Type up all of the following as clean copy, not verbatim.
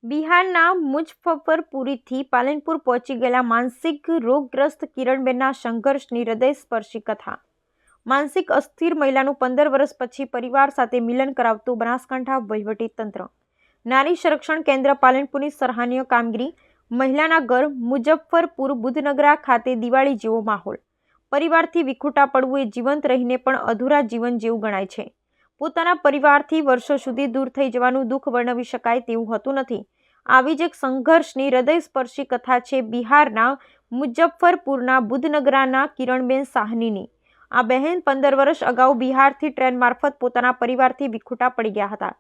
બિહારના મુઝફ્ફરપુરથી પાલનપુર પહોંચી ગયેલા માનસિક રોગગ્રસ્ત કિરણબેનના સંઘર્ષની હૃદયસ્પર્શી કથા. માનસિક અસ્થિર મહિલાનું 15 વર્ષ પછી પરિવાર સાથે મિલન કરાવતું બનાસકાંઠા વહીવટીતંત્ર. નારી સંરક્ષણ કેન્દ્ર પાલનપુરની સરાહનીય કામગીરી. મહિલાના ઘર મુઝફ્ફરપુર બુધનગરા ખાતે દિવાળી જેવો માહોલ. પરિવારથી વિખૂટા પડવું એ જીવંત રહીને પણ અધૂરા જીવન જેવું ગણાય છે. પોતાના પરિવારથી વર્ષો સુધી દૂર થઈ જવાનું દુઃખ વર્ણવી શકાય તેવું હોતું નથી. આવી જ એક સંઘર્ષની હૃદયસ્પર્શી કથા છે બિહારના મુઝફ્ફરપુરના બુધનગરાના કિરણબેન સાહનીની. આ બહેન 15 વર્ષ અગાઉ બિહારથી ટ્રેન મારફત પોતાના પરિવારથી વિખૂટા પડી ગયા હતા.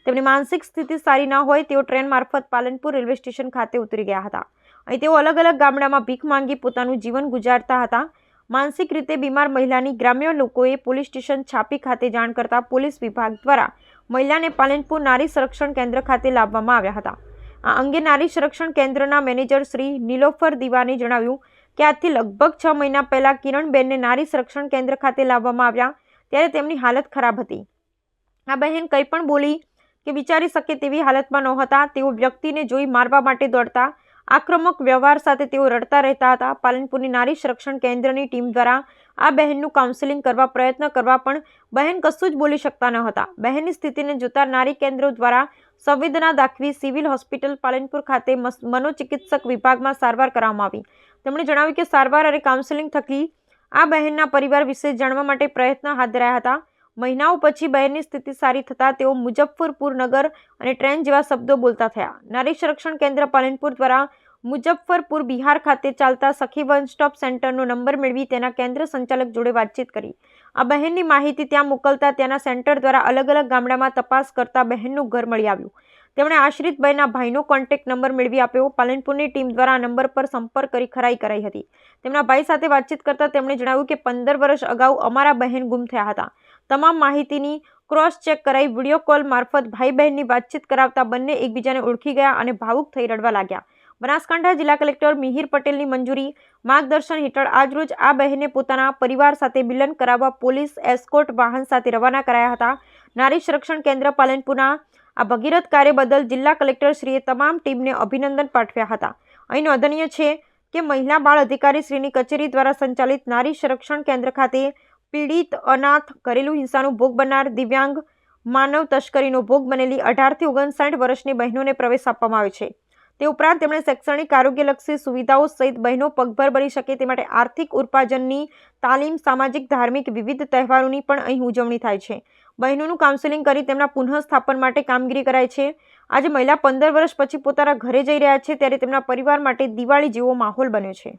તેમની માનસિક સ્થિતિ સારી ન હોય તેઓ ટ્રેન મારફત પાલનપુર રેલવે સ્ટેશન ખાતે ઉતરી ગયા હતા. અહીં તેઓ અલગ અલગ ગામડામાં ભીખ માંગી પોતાનું જીવન ગુજારતા હતા. માનસિક રીતે બીમાર મહિલાની ગ્રામ્ય લોકોએ પોલીસ સ્ટેશન છાપી ખાતે જાણ કરતા પોલીસ વિભાગ દ્વારા મહિલાને પાલનપુર નારી સંરક્ષણ કેન્દ્ર ખાતે લાવવામાં આવ્યા હતા. આ અંગે નારી સંરક્ષણ કેન્દ્રના મેનેજર શ્રી નીલોફર દિવાને જણાવ્યું કે આજથી લગભગ 6 મહિના પહેલા કિરણબેનને નારી સંરક્ષણ કેન્દ્ર ખાતે લાવવામાં આવ્યા ત્યારે તેમની હાલત ખરાબ હતી. આ બહેન કંઈ પણ બોલી કે વિચારી શકે તેવી હાલતમાં નહોતા. તેઓ વ્યક્તિને જોઈ મારવા માટે દોડતા. આક્રમક વ્યવહાર સાથે તેઓ રડતા રહેતા હતા. પાલનપુરની નારી સંરક્ષણ કેન્દ્રની ટીમ દ્વારા આ બહેનનું કાઉન્સેલિંગ કરવા પ્રયત્ન કરવા પણ બહેન કશું જ બોલી શકતા ન હતા. બહેનની સ્થિતિને જોતા નારી કેન્દ્રો દ્વારા સંવેદના દાખવી સિવિલ હોસ્પિટલ પાલનપુર ખાતે મનોચિકિત્સક વિભાગમાં સારવાર કરવામાં આવી. તેમણે જણાવ્યું કે સારવાર અને કાઉન્સેલિંગ થકી આ બહેનના પરિવાર વિશે જાણવા માટે પ્રયત્ન હાથ ધરાયા હતા. મહિનાઓ પછી બહેનની સ્થિતિ સારી થતાં તેઓ મુઝફ્ફરપુર નગર અને ટ્રેન જેવા શબ્દો બોલતા થયા. નારી સંરક્ષણ કેન્દ્ર પાલનપુર દ્વારા મુઝફ્ફરપુર બિહાર ખાતે ચાલતા સખી વન સ્ટોપ સેન્ટરનો નંબર મેળવી તેના કેન્દ્ર સંચાલક જોડે વાતચીત કરી. આ બહેનની માહિતી ત્યાં મોકલતા ત્યાંના સેન્ટર દ્વારા અલગ અલગ ગામડામાં તપાસ કરતા બહેનનું ઘર મળી આવ્યું. તેમણે આશ્રિત બહેનના ભાઈનો કોન્ટેક્ટ નંબર મેળવી આપ્યો. પાલનપુરની ટીમ દ્વારા આ નંબર પર સંપર્ક કરી ખરાઈ કરાઈ હતી. તેમના ભાઈ સાથે વાતચીત કરતા તેમણે જણાવ્યું કે 15 વર્ષ અગાઉ અમારા બહેન ગુમ થયા હતા. તમામ માહિતીની ક્રોસ ચેક કરાઈ વિડીયો કોલ મારફત ભાઈ બહેનની વાતચીત કરાવતા બંને એકબીજાને ઓળખી ગયા અને ભાવુક થઈ રડવા લાગ્યા. બનાસકાંઠા જિલ્લા કલેક્ટર મિહિર પટેલની મંજૂરી માર્ગદર્શન હેઠળ આજરોજ આ બહેને પોતાના પરિવાર સાથે મિલન કરાવવા પોલીસ એસ્કોર્ટ વાહન સાથે રવાના કરાયા હતા. નારી સંરક્ષણ કેન્દ્ર પાલનપુરના આ ભગીરથ કાર્ય બદલ જિલ્લા કલેક્ટરશ્રીએ તમામ ટીમને અભિનંદન પાઠવ્યા હતા. અહીં નોંધનીય છે કે મહિલા બાળ અધિકારી શ્રીની કચેરી દ્વારા સંચાલિત નારી સંરક્ષણ કેન્દ્ર ખાતે પીડિત, અનાથ, ઘરેલુ હિંસાનો ભોગ બનનાર, દિવ્યાંગ, માનવ તસ્કરીનો ભોગ બનેલી 18 થી 59 વર્ષની બહેનોને પ્રવેશ આપવામાં આવે છે. તે ઉપરાંત તેમણે શૈક્ષણિક આરોગ્યલક્ષી સુવિધાઓ સહિત બહેનો પગભર બની શકે તે માટે આર્થિક ઉપાર્જનની તાલીમ, સામાજિક ધાર્મિક વિવિધ તહેવારોની પણ અહીં ઉજવણી થાય છે. બહેનોનું કાઉન્સેલિંગ કરી તેમના પુનઃસ્થાપન માટે કામગીરી કરાય છે. આજે મહિલા 15 વર્ષ પછી પોતાના ઘરે જઈ રહ્યા છે ત્યારે તેમના પરિવાર માટે દિવાળી જેવો માહોલ બન્યો છે.